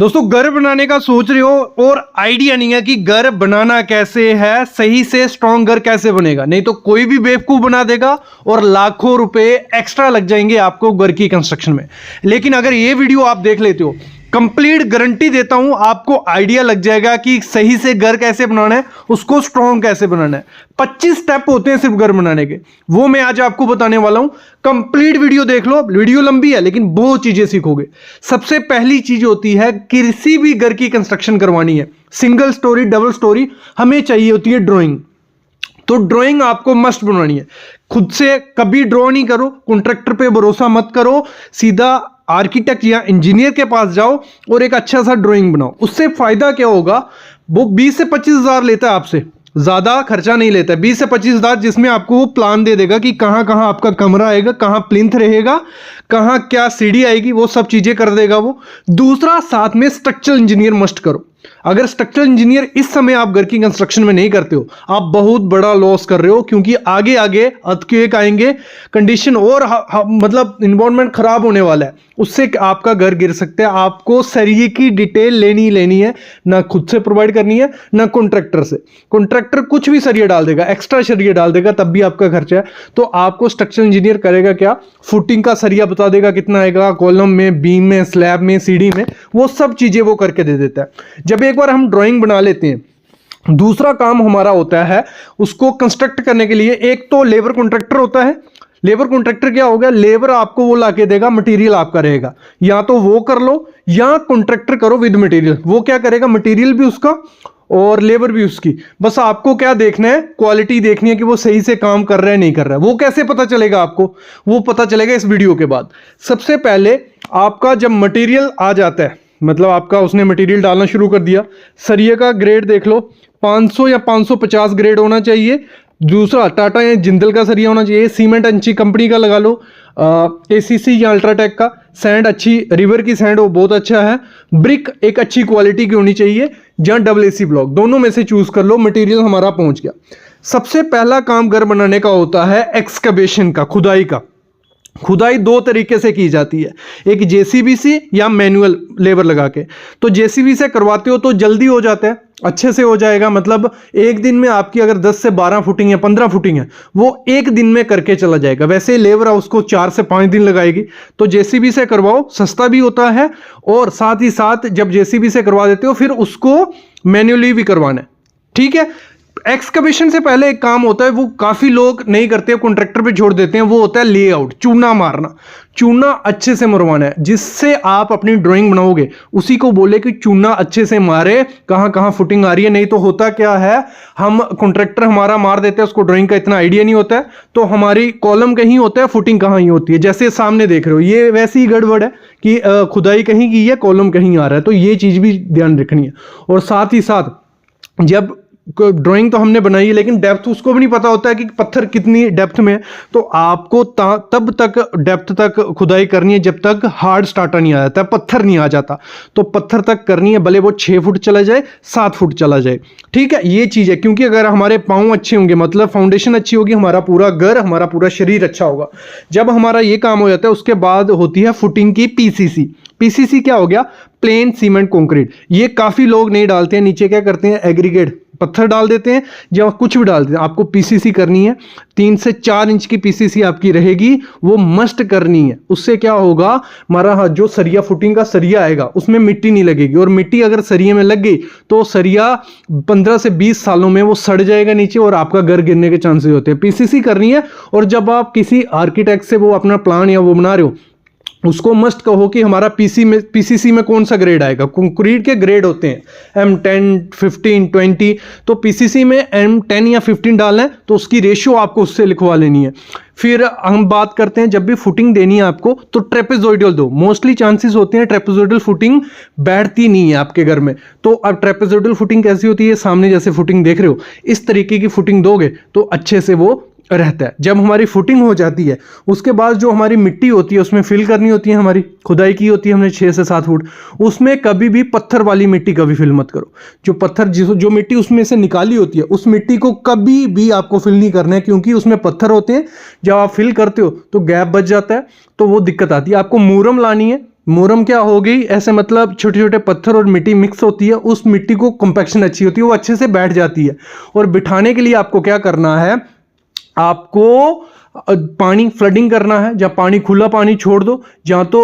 दोस्तों घर बनाने का सोच रहे हो और आइडिया नहीं है कि घर बनाना कैसे है, सही से स्ट्रॉन्ग घर कैसे बनेगा, नहीं तो कोई भी बेवकूफ बना देगा और लाखों रुपए एक्स्ट्रा लग जाएंगे आपको घर की कंस्ट्रक्शन में। लेकिन अगर ये वीडियो आप देख लेते हो, कंप्लीट गारंटी देता हूं आपको आइडिया लग जाएगा कि सही से घर कैसे बनाना है, उसको स्ट्रॉन्ग कैसे बनाना है। 25 स्टेप होते हैं सिर्फ घर बनाने के, वो मैं आज आपको बताने वाला हूं। कंप्लीट वीडियो देख लो, वीडियो लंबी है लेकिन बहुत चीजें सीखोगे। सबसे पहली चीज होती है, किसी भी घर की कंस्ट्रक्शन करवानी है, सिंगल स्टोरी डबल स्टोरी, हमें चाहिए होती है ड्राइंग। तो ड्राइंग आपको मस्ट बनानी है। खुद से कभी ड्रॉ नहीं करो, कॉन्ट्रैक्टर पे भरोसा मत करो, सीधा आर्किटेक्ट या इंजीनियर के पास जाओ और एक अच्छा सा ड्राइंग बनाओ। उससे फायदा क्या होगा, वो 20 से 25 हज़ार लेता है आपसे, ज्यादा खर्चा नहीं लेता है। 20 से 25 हज़ार जिसमें आपको वो प्लान दे देगा कि कहां कहां आपका कमरा आएगा, कहां प्लिंथ रहेगा, कहां क्या सीढ़ी आएगी, वो सब चीजें कर देगा वो। दूसरा, साथ में स्ट्रक्चरल इंजीनियर मस्ट करो। अगर स्ट्रक्चरल इंजीनियर इस समय आप घर की कंस्ट्रक्शन में नहीं करते हो, आप बहुत बड़ा लॉस कर रहे हो, क्योंकि आगे आगे अर्थक्वेक आएंगे, कंडीशन और मतलब इन्वायरमेंट खराब होने वाला है, उससे आपका घर गिर सकता है। आपको सरिये की डिटेल लेनी है, ना खुद से प्रोवाइड करनी है ना कॉन्ट्रैक्टर से। कॉन्ट्रैक्टर कुछ भी सरिया डाल देगा, एक्स्ट्रा सरिया डाल देगा, तब भी आपका खर्चा है। तो आपको स्ट्रक्चरल इंजीनियर करेगा क्या, फुटिंग का सरिया बता देगा कितना आएगा, कॉलम में, बीम में, स्लैब में, सीढ़ी में, वो सब चीजें वो करके दे देता है। जब एक बार हम ड्राइंग बना लेते हैं, दूसरा काम हमारा होता है उसको कंस्ट्रक्ट करने के लिए। एक तो लेबर कॉन्ट्रैक्टर होता है। लेबर कॉन्ट्रैक्टर क्या हो गया, लेबर आपको वो लाके देगा, मटेरियल आपका रहेगा। या तो वो कर लो या कॉन्ट्रैक्टर करो विद मटेरियल। वो क्या करेगा, मटेरियल भी उसका और लेबर भी उसकी। बस आपको क्या देखना है, क्वालिटी देखनी है कि वो सही से काम कर रहा है नहीं कर रहा है। वो कैसे पता चलेगा आपको, वो पता चलेगा इस वीडियो के बाद। सबसे पहले आपका जब मटेरियल आ जाता है, मतलब आपका उसने मटेरियल डालना शुरू कर दिया, सरिये का ग्रेड देख लो, 500 या 550 ग्रेड होना चाहिए। दूसरा, टाटा या जिंदल का सरिया होना चाहिए। सीमेंट अच्छी कंपनी का लगा लो, एसीसी या अल्ट्राटेक का। सैंड अच्छी रिवर की सैंड हो, बहुत अच्छा है। ब्रिक एक अच्छी क्वालिटी की होनी चाहिए, या डबल एसी ब्लॉक, दोनों में से चूज कर लो। मटेरियल हमारा पहुंच गया। सबसे पहला काम घर बनाने का होता है एक्सकवेशन का, खुदाई का। खुदाई दो तरीके से की जाती है, एक जेसीबी से या मैनुअल लेबर लगा के। तो जेसीबी से करवाते हो तो जल्दी हो जाता है, अच्छे से हो जाएगा। मतलब एक दिन में आपकी अगर 10 से 12 फुटिंग या 15 फुटिंग है, वो एक दिन में करके चला जाएगा। वैसे लेबर उसको 4 से 5 दिन लगाएगी। तो जेसीबी से करवाओ, सस्ता भी होता है, और साथ ही साथ जब जेसीबी से करवा देते हो फिर उसको मैन्युअली भी करवाना है, ठीक है। एक्सकवेशन से पहले एक काम होता है, वो काफी लोग नहीं करते, कॉन्ट्रैक्टर पे छोड़ देते हैं, वो होता है लेआउट, चूना मारना। चूना अच्छे से मरवाना है, जिससे आप अपनी ड्राइंग बनाओगे उसी को बोले कि चूना अच्छे से मारे, कहां कहां फुटिंग आ रही है। नहीं तो होता क्या है, हम कॉन्ट्रैक्टर हमारा मार देते हैं, उसको ड्राइंग का इतना आइडिया नहीं होता है, तो हमारी कॉलम कहीं होता है, फुटिंग कहां ही होती है। जैसे सामने देख रहे हो, ये वैसी ही गड़बड़ है कि खुदाई कहीं की है, कॉलम कहीं आ रहा है। तो ये चीज भी ध्यान रखनी है। और साथ ही साथ जब ड्राइंग तो हमने बनाई है, लेकिन डेप्थ उसको भी नहीं पता होता है कि पत्थर कितनी डेप्थ में है। तो आपको तब तक डेप्थ तक खुदाई करनी है जब तक हार्ड स्टार्टर नहीं आ जाता, पत्थर नहीं आ जाता। तो पत्थर तक करनी है, भले वो 6 फुट चला जाए, 7 फुट चला जाए, ठीक है। ये चीज है, क्योंकि अगर हमारे पांव अच्छे होंगे, मतलब फाउंडेशन अच्छी होगी, हमारा पूरा घर, हमारा पूरा शरीर अच्छा होगा। जब हमारा ये काम हो जाता है, उसके बाद होती है फुटिंग की पीसीसी। पीसीसी क्या हो गया, प्लेन सीमेंट कंक्रीट। ये काफी लोग नहीं डालते हैं, नीचे क्या करते हैं, एग्रीगेट पत्थर डाल देते हैं या कुछ भी डाल देते हैं। आपको पीसीसी करनी है, 3 से 4 इंच की पीसीसी आपकी रहेगी, वो मस्ट करनी है। उससे क्या होगा, हमारा जो सरिया, फुटिंग का सरिया आएगा, उसमें मिट्टी नहीं लगेगी। और मिट्टी अगर सरिये में लग गई तो सरिया 15 से 20 सालों में वो सड़ जाएगा नीचे, और आपका घर गिरने के चांसेस होते हैं। पीसीसी करनी है। और जब आप किसी आर्किटेक्ट से वो अपना प्लान या वो बना रहे हो, उसको मस्ट कहो कि हमारा पीसीसी में कौन सा ग्रेड आएगा। कंक्रीट के ग्रेड होते हैं M10, 15, 20। तो पीसीसी में M10 या 15 डालना है, तो उसकी रेशियो आपको उससे लिखवा लेनी है। फिर हम बात करते हैं, जब भी फुटिंग देनी है आपको, तो ट्रेपेजोइडल दो। मोस्टली चांसेस होते हैं ट्रेपेजोइडल फुटिंग बैठती नहीं है आपके घर में। तो अब ट्रेपेजोइडल फुटिंग कैसी होती है, सामने जैसे फुटिंग देख रहे हो, इस तरीके की फुटिंग दोगे तो अच्छे से वो रहता है। जब हमारी फुटिंग हो जाती है, उसके बाद जो हमारी मिट्टी होती है उसमें फिल करनी होती है, हमारी खुदाई की होती है हमने 6 से 7 फुट। उसमें कभी भी पत्थर वाली मिट्टी कभी फिल मत करो। जो पत्थर जो मिट्टी उसमें से निकाली होती है, उस मिट्टी को कभी भी आपको फिल नहीं करना है, क्योंकि उसमें पत्थर होते हैं। जब आप फिल करते हो तो गैप बच जाता है, तो वो दिक्कत आती है। आपको मूरम लानी है, मोरम क्या होगी, ऐसे मतलब छोटे छोटे पत्थर और मिट्टी मिक्स होती है, उस मिट्टी को कंपैक्शन अच्छी होती है, वो अच्छे से बैठ जाती है। और बिठाने के लिए आपको क्या करना है, आपको पानी फ्लडिंग करना है, जहां पानी खुला पानी छोड़ दो, जहां तो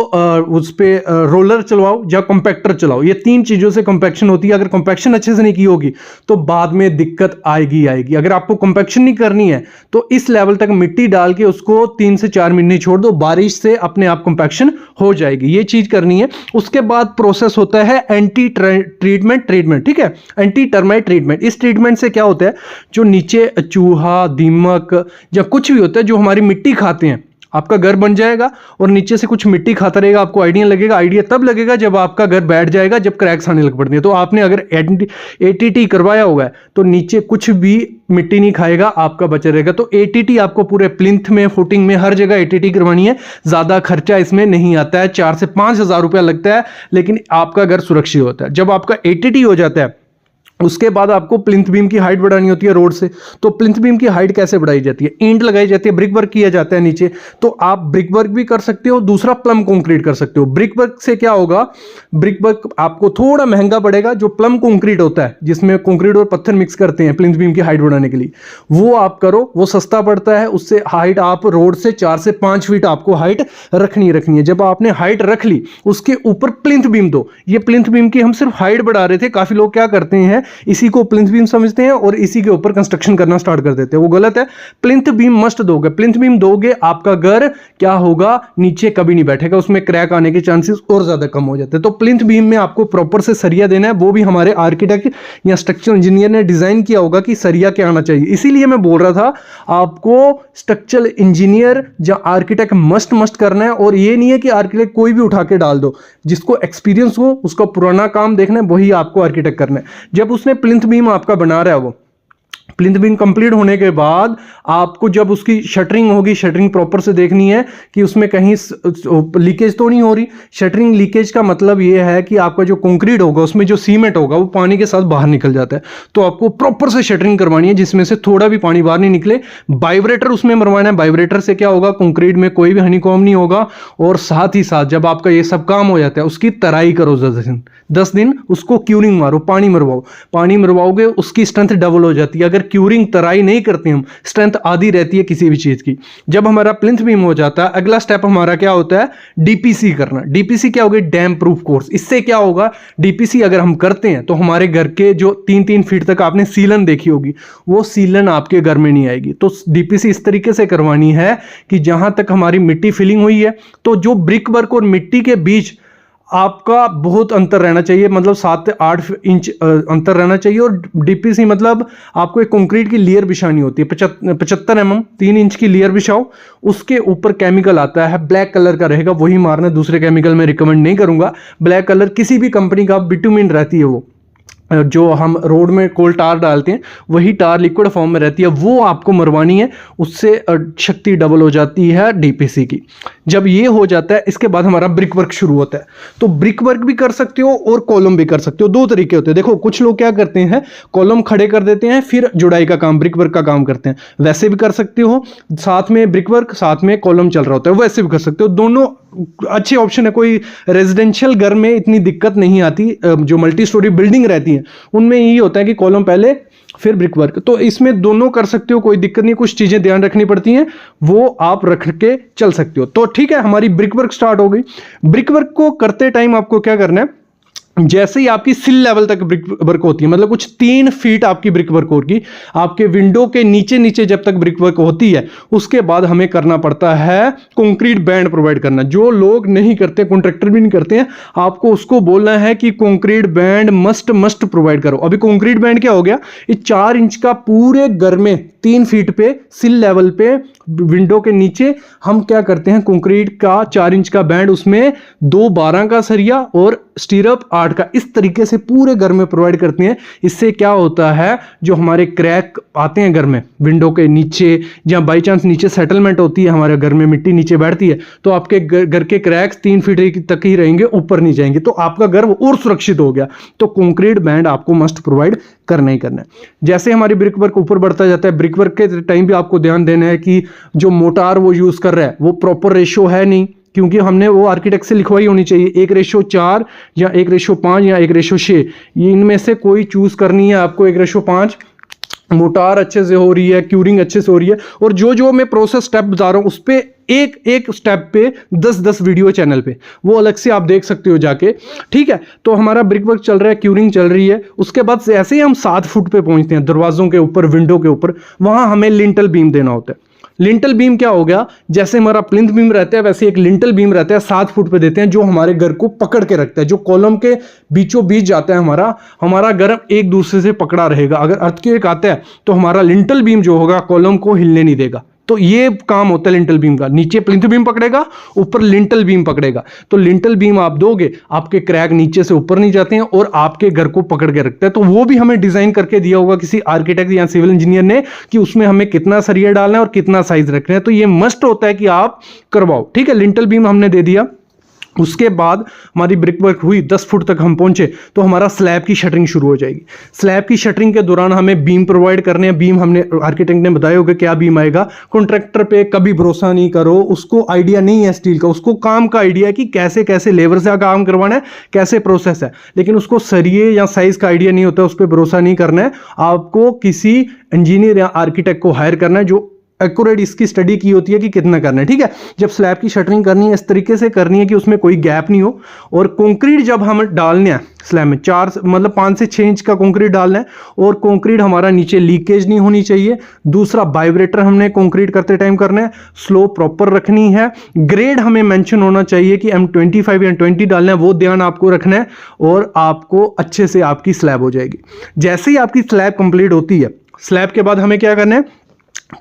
उस पे रोलर चलवाओ, जहां कंपैक्टर चलाओ। ये तीन चीजों से कंपैक्शन होती है। अगर कंपैक्शन अच्छे से नहीं की होगी तो बाद में दिक्कत आएगी आएगी। अगर आपको कंपैक्शन नहीं करनी है तो इस लेवल तक मिट्टी डाल के उसको 3 से 4 मिनट छोड़ दो, बारिश से अपने आप कंपैक्शन हो जाएगी। ये चीज करनी है। उसके बाद प्रोसेस होता है एंटी ट्रीटमेंट, ठीक है, एंटी टर्माइट ट्रीटमेंट। इस ट्रीटमेंट से क्या होता है, जो नीचे चूहा, दीमक या कुछ भी होता है जो हमारी मिट्टी खाते हैं, आपका घर बन जाएगा और नीचे से कुछ मिट्टी खाता रहेगा, आपको आइडिया लगेगा। आइडिया तब लगेगा जब आपका घर बैठ जाएगा, जब क्रैक्स आने लग पड़ती है। तो आपने अगर एटीटी करवाया होगा है तो नीचे कुछ भी मिट्टी नहीं खाएगा, आपका बचा रहेगा। तो एटीटी आपको पूरे प्लिंथ में, फुटिंग में, हर जगह एटीटी करवानी है। ज्यादा खर्चा इसमें नहीं आता है, 4 से 5 हजार रुपया लगता है, लेकिन आपका घर सुरक्षित होता है। जब आपका एटीटी हो जाता है उसके बाद आपको प्लिंथ बीम की हाइट बढ़ानी होती है रोड से। तो प्लिंथ बीम की हाइट कैसे बढ़ाई जाती है, ईंट लगाई जाती है, ब्रिक वर्क किया जाता है नीचे। तो आप ब्रिक वर्क भी कर सकते हो, दूसरा प्लम कंक्रीट कर सकते हो। ब्रिक वर्क से क्या होगा, ब्रिक वर्क आपको थोड़ा महंगा पड़ेगा। जो प्लम कंक्रीट होता है जिसमें कंक्रीट और पत्थर मिक्स करते हैं प्लिंथ बीम की हाइट बढ़ाने के लिए, वो आप करो, वो सस्ता पड़ता है। उससे हाइट आप रोड से 4 से 5 फीट आपको हाइट रखनी है। जब आपने हाइट रख ली उसके ऊपर प्लिंथ बीम दो। ये प्लिंथ बीम की हम सिर्फ हाइट बढ़ा रहे थे। काफी लोग क्या करते हैं, इसी को प्लिंथ बीम समझते हैं और इसी के ऊपर कंस्ट्रक्शन करना स्टार्ट कर देते हैं, वो गलत है। प्लिंथ बीम मस्ट दोगे। प्लिंथ बीम दोगे, आपका घर क्या होगा, नीचे कभी नहीं बैठेगा, उसमें क्रैक आने के चांसेस और ज्यादा कम हो जाते हैं। तो प्लिंथ बीम में आपको प्रॉपर से सरिया देना है, वो भी हमारे आर्किटेक्ट या स्ट्रक्चर इंजीनियर ने डिजाइन किया होगा कि सरिया क्या आना चाहिए। इसीलिए मैं बोल रहा था आपको स्ट्रक्चरल इंजीनियर या आर्किटेक्ट मस्ट करना है। और ये नहीं है कि आर्किटेक्ट कोई भी उठा के डाल दो, जिसको एक्सपीरियंस हो उसका पुराना काम देखना है, वही आपको आर्किटेक्ट करना है। जब उसने प्लिंथ बीम आपका बना रहा है, वो प्लिंथ बीम कंप्लीट होने के बाद आपको जब उसकी शटरिंग होगी, शटरिंग प्रॉपर से देखनी है कि उसमें कहीं लीकेज तो नहीं हो रही। शटरिंग लीकेज का मतलब यह है कि आपका जो कंक्रीट होगा उसमें जो सीमेंट होगा वो पानी के साथ बाहर निकल जाता है। तो आपको प्रॉपर से शटरिंग करवानी है जिसमें से थोड़ा भी पानी बाहर नहीं निकले। वाइब्रेटर उसमें मरवाना है। वाइब्रेटर से क्या होगा, कंक्रीट में कोई भी हनीकॉम्ब नहीं होगा। और साथ ही साथ जब आपका ये सब काम हो जाता है उसकी तराई करो 10 दिन उसको क्यूरिंग मारो, पानी मरवाओ। पानी मरवाओगे उसकी स्ट्रेंथ डबल हो जाती है। अगर क्यूरिंग तराई नहीं करते हम, स्ट्रेंथ आधी रहती है किसी भी चीज की। जब हमारा प्लिंथ बीम हो जाता है, अगला स्टेप हमारा क्या होता है, डीपीसी करना। डीपीसी क्या होगी, डैम प्रूफ कोर्स। इससे क्या होगा, डीपीसी अगर हम करते हैं तो हमारे घर के जो 3-3 फीट तक आपने सीलन देखी होगी, वो सीलन आपके घर में नहीं आएगी। तो डीपीसी इस तरीके से करवानी है कि जहां तक हमारी मिट्टी फिलिंग हुई है, तो जो ब्रिक वर्क और मिट्टी के बीच आपका बहुत अंतर रहना चाहिए, मतलब 7 से 8 इंच अंतर रहना चाहिए। और डीपीसी मतलब आपको एक कंक्रीट की लेयर बिछानी होती है, 75 mm 3 इंच की लेयर बिछाओ। उसके ऊपर केमिकल आता है, ब्लैक कलर का रहेगा, वही मारना। दूसरे केमिकल मैं रिकमेंड नहीं करूंगा। ब्लैक कलर किसी भी कंपनी का बिटुमिन रहती है, वो जो हम रोड में कोल टार डालते हैं वही टार लिक्विड फॉर्म में रहती है, वो आपको मरवानी है। उससे शक्ति डबल हो जाती है डीपीसी की। जब ये हो जाता है इसके बाद हमारा ब्रिक वर्क शुरू होता है। तो ब्रिक वर्क भी कर सकते हो और कॉलम भी कर सकते हो। 2 तरीके होते हैं। देखो कुछ लोग क्या करते हैं, कॉलम खड़े कर देते हैं फिर जुड़ाई का काम, ब्रिक वर्क का काम करते हैं। वैसे भी कर सकते हो, साथ में ब्रिक वर्क साथ में कॉलम चल रहा होता है, वैसे भी कर सकते हो। दोनों अच्छे ऑप्शन है। कोई रेजिडेंशियल घर में इतनी दिक्कत नहीं आती। जो मल्टी स्टोरी बिल्डिंग रहती है उनमें यही होता है कि कॉलम पहले फिर ब्रिक वर्क। तो इसमें दोनों कर सकते हो, कोई दिक्कत नहीं। कुछ चीजें ध्यान रखनी पड़ती हैं, वो आप रख के चल सकते हो। तो ठीक है, हमारी ब्रिक वर्क स्टार्ट हो गई। ब्रिक वर्क को करते टाइम आपको क्या करना है, जैसे ही आपकी सिल लेवल तक ब्रिक वर्क होती है, मतलब कुछ 3 फीट आपकी ब्रिक वर्क होगी, आपके विंडो के नीचे नीचे जब तक ब्रिक वर्क होती है, उसके बाद हमें करना पड़ता है कंक्रीट बैंड प्रोवाइड करना। जो लोग नहीं करते, कॉन्ट्रैक्टर भी नहीं करते हैं, आपको उसको बोलना है कि कंक्रीट बैंड मस्ट प्रोवाइड करो। अभी कंक्रीट बैंड क्या हो गया, ये 4 इंच का पूरे घर में 3 फीट पे सिल लेवल पे विंडो के नीचे हम क्या करते हैं, कंक्रीट का 4 इंच का बैंड, उसमें 2 12 का सरिया और स्टीरअप 8 का, इस तरीके से पूरे घर में प्रोवाइड करते हैं। इससे क्या होता है, जो हमारे क्रैक आते हैं घर में विंडो के नीचे, जहां बाई चांस नीचे सेटलमेंट होती है, हमारे घर में मिट्टी नीचे बैठती है, तो आपके घर के क्रैक्स 3 फीट तक ही रहेंगे, ऊपर नहीं जाएंगे। तो आपका घर और सुरक्षित हो गया। तो कंक्रीट बैंड आपको मस्ट प्रोवाइड करना ही करना है। जैसे हमारी ब्रिक वर्क ऊपर बढ़ता जाता है, ब्रिक वर्क के टाइम भी आपको ध्यान देना है कि जो मोटार वो यूज कर रहा है वो प्रॉपर रेशियो है नहीं, क्योंकि हमने वो आर्किटेक्ट से लिखवाई होनी चाहिए 1:4 या 1:5 या 1:6, ये इनमें से कोई चूज करनी है आपको। 1:5 मोटार अच्छे से हो रही है, क्यूरिंग अच्छे से हो रही है, और जो जो मैं प्रोसेस स्टेप बता रहा हूं उस पे एक एक स्टेप पे 10-10 वीडियो चैनल पे, वो अलग से आप देख सकते हो जाके, ठीक है। तो हमारा ब्रिक वर्क चल रहा है, क्यूरिंग चल रही है। उसके बाद से ऐसे ही हम 7 फुट पे पहुंचते हैं, दरवाजों के ऊपर, विंडो के ऊपर, वहां हमें लिंटल बीम देना होता है। लिंटल बीम क्या हो गया, जैसे हमारा प्लिंथ बीम रहता है वैसे एक लिंटल बीम रहता है, 7 फुट पे देते हैं, जो हमारे घर को पकड़ के रखता है, जो कॉलम के बीचों बीच जाता है, हमारा घर एक दूसरे से पकड़ा रहेगा। अगर अर्थक्वेक आता है तो हमारा लिंटल बीम जो होगा कॉलम को हिलने नहीं देगा। तो ये काम होता है लिंटल बीम का, नीचे प्लिंथ बीम पकड़ेगा, ऊपर लिंटल बीम पकड़ेगा। तो लिंटल बीम आप दोगे, आपके क्रैक नीचे से ऊपर नहीं जाते हैं और आपके घर को पकड़ के रखते हैं। तो वो भी हमें डिजाइन करके दिया होगा किसी आर्किटेक्ट या सिविल इंजीनियर ने, कि उसमें हमें कितना सरिया डालना है और कितना साइज रखना है। तो ये मस्ट होता है कि आप करवाओ, ठीक है। लिंटल बीम हमने दे दिया। उसके बाद हमारी ब्रिक वर्क हुई, 10 फुट तक हम पहुंचे, तो हमारा स्लैब की शटरिंग शुरू हो जाएगी। स्लैब की शटरिंग के दौरान हमें बीम प्रोवाइड करने हैं। बीम हमने आर्किटेक्ट ने बताया होगा क्या बीम आएगा। कॉन्ट्रैक्टर पे कभी भरोसा नहीं करो, उसको आइडिया नहीं है स्टील का, उसको काम का आइडिया है कि कैसे कैसे लेबर से काम करवाना है, कैसे प्रोसेस है, लेकिन उसको सरिये या साइज का आइडिया नहीं होता, उस पर भरोसा नहीं करना है। आपको किसी इंजीनियर या आर्किटेक्ट को हायर करना है जो एक्यूरेट इसकी स्टडी की होती है कि कितना करना है, ठीक है। जब स्लैब की शटरिंग करनी है इस तरीके से करनी है कि उसमें कोई गैप नहीं हो। और कंक्रीट जब हम डालने हैं स्लैब में 5 से 6 इंच का कंक्रीट डालना है, और कंक्रीट हमारा नीचे लीकेज नहीं होनी चाहिए। दूसरा, वाइब्रेटर हमने कंक्रीट करते टाइम करना है, स्लोप प्रॉपर रखनी है, ग्रेड हमें मेंशन होना चाहिए कि M25 या 20 डालना है, वो ध्यान आपको रखना है, और आपको अच्छे से आपकी स्लैब हो जाएगी। जैसे ही आपकी स्लैब कंप्लीट होती है, स्लैब के बाद हमें क्या करना है,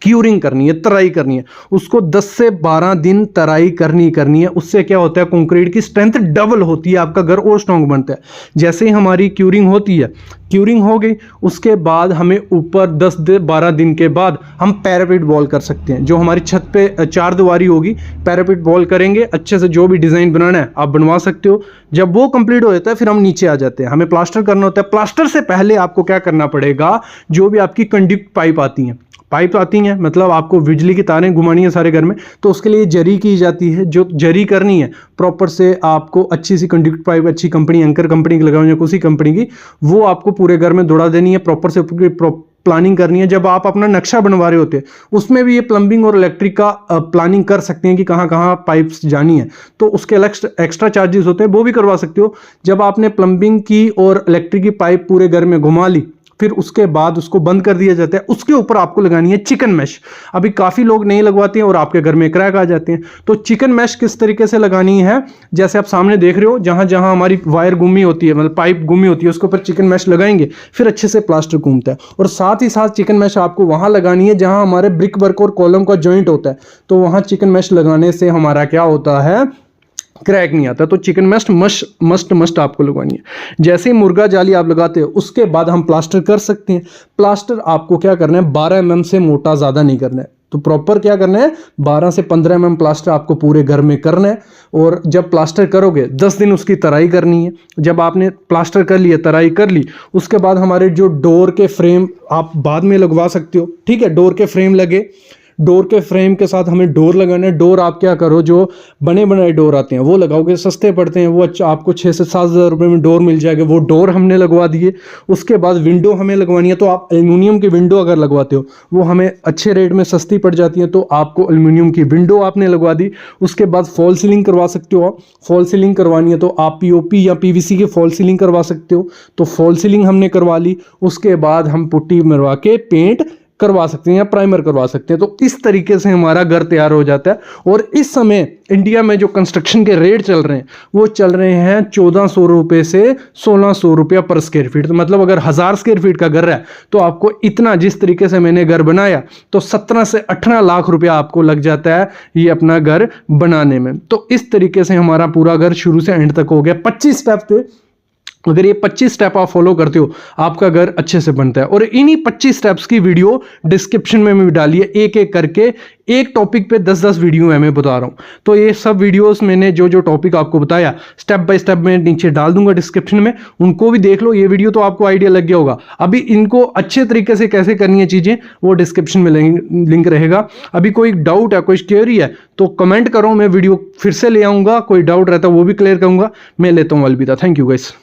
क्यूरिंग करनी है, तराई करनी है। उसको 10 से 12 दिन तराई करनी है। उससे क्या होता है, कंक्रीट की स्ट्रेंथ डबल होती है, आपका घर और स्ट्रांग बनता है। जैसे ही हमारी क्यूरिंग होती है, क्यूरिंग हो गई, उसके बाद हमें ऊपर 10 से 12 दिन के बाद हम पैरापेट वॉल कर सकते हैं। जो हमारी छत पे 4 दीवारी होगी, पैरापेट वॉल करेंगे अच्छे से। जो भी डिज़ाइन बनाना है आप बनवा सकते हो। जब वो कंप्लीट हो जाता है फिर हम नीचे आ जाते हैं, हमें प्लास्टर करना होता है। प्लास्टर से पहले आपको क्या करना पड़ेगा, जो भी आपकी कंडक्ट पाइप आती हैं, मतलब आपको बिजली की तारें घुमानी है सारे घर में, तो उसके लिए जरी की जाती है। जो जरी करनी है प्रॉपर से, आपको अच्छी सी कंडक्ट पाइप, अच्छी कंपनी, एंकर कंपनी की लगाओ या किसी कंपनी की, वो आपको पूरे घर में दौड़ा देनी है। प्रॉपर से प्लानिंग करनी है। जब आप अपना नक्शा बनवा रहे होते हैं उसमें भी ये प्लम्बिंग और इलेक्ट्रिक का प्लानिंग कर सकते हैं कि कहाँ कहाँ पाइप्स जानी है, तो उसके अलग एक्स्ट्रा चार्जेस होते हैं, वो भी करवा सकते हो। जब आपने प्लम्बिंग की और इलेक्ट्रिक की पाइप पूरे घर में घुमा ली, फिर उसके बाद उसको बंद कर दिया जाता है। उसके ऊपर आपको लगानी है चिकन मैश। अभी काफ़ी लोग नहीं लगवाते हैं और आपके घर में क्रैक आ जाते हैं। तो चिकन मैश किस तरीके से लगानी है, जैसे आप सामने देख रहे हो, जहां जहां हमारी वायर गुमी होती है, मतलब पाइप गुमी होती है, उसके ऊपर चिकन मैश लगाएंगे, फिर अच्छे से प्लास्टर घूमता है। और साथ ही साथ चिकन मैश आपको वहां लगानी है जहां हमारे ब्रिक वर्क और कॉलम का जॉइंट होता है। तो वहां चिकन मैश लगाने से हमारा क्या होता है, क्रैक नहीं आता। तो चिकन मैश मस्ट आपको लगवानी है। जैसे ही मुर्गा जाली आप लगाते हो उसके बाद हम प्लास्टर कर सकते हैं। प्लास्टर आपको क्या करना है, 12 mm से मोटा ज़्यादा नहीं करना है। तो प्रॉपर क्या करना है, 12 से 15 mm प्लास्टर आपको पूरे घर में करना है। और जब प्लास्टर करोगे 10 दिन उसकी तराई करनी है। जब आपने प्लास्टर कर लिया, तराई कर ली, उसके बाद हमारे जो डोर के फ्रेम आप बाद में लगवा सकते हो, ठीक है। डोर के फ्रेम लगे, डोर के फ्रेम के साथ हमें डोर लगाना है। डोर आप क्या करो, जो बने बनाए डोर आते हैं वो लगाओगे, सस्ते पड़ते हैं वो। अच्छा, आपको 6 से 7 हज़ार रुपये में डोर मिल जाएगा, वो डोर हमने लगवा दिए। उसके बाद विंडो हमें लगवानी है, तो आप एल्युमिनियम की विंडो अगर लगवाते हो वो हमें अच्छे रेट में सस्ती पड़ जाती है, तो आपको एल्युमिनियम की विंडो आपने लगवा दी। उसके बाद फॉल सीलिंग करवा सकते हो। फॉल सीलिंग करवानी है तो आप पीओपी या पीवीसी की फॉल सीलिंग करवा सकते हो। तो फॉल सीलिंग हमने करवा ली। उसके बाद हम पुट्टी मरवा के पेंट करवा सकते हैं या प्राइमर करवा सकते हैं। तो इस तरीके से हमारा घर तैयार हो जाता है। और इस समय इंडिया में जो कंस्ट्रक्शन के रेट चल रहे हैं वो चल रहे हैं 1400 रुपये से 1600 रुपया पर स्क्वायर फीट। तो मतलब अगर 1000 स्क्वायर फीट का घर है तो आपको इतना, जिस तरीके से मैंने घर बनाया, तो 17 से 18 लाख रुपया आपको लग जाता है ये अपना घर बनाने में। तो इस तरीके से हमारा पूरा घर शुरू से एंड तक हो गया। 25 स्टेप थे, अगर ये 25 स्टेप आप फॉलो करते हो आपका घर अच्छे से बनता है। और इन्हीं 25 स्टेप्स की वीडियो डिस्क्रिप्शन में मैं डाली है, एक एक करके एक टॉपिक पे 10-10 वीडियो है मैं बता रहा हूं। तो ये सब वीडियोस मैंने जो जो टॉपिक आपको बताया स्टेप बाय स्टेप मैं नीचे डाल दूंगा डिस्क्रिप्शन में, उनको भी देख लो। ये वीडियो तो आपको आइडिया लग गया होगा। अभी इनको अच्छे तरीके से कैसे करनी है चीजें वो डिस्क्रिप्शन में लिंक रहेगा। अभी कोई डाउट है, कोई क्वेरी है तो कमेंट करो, मैं वीडियो फिर से ले आऊंगा। कोई डाउट रहता है वो भी क्लियर करूंगा। मैं लेता हूं अलविदा। Thank you guys.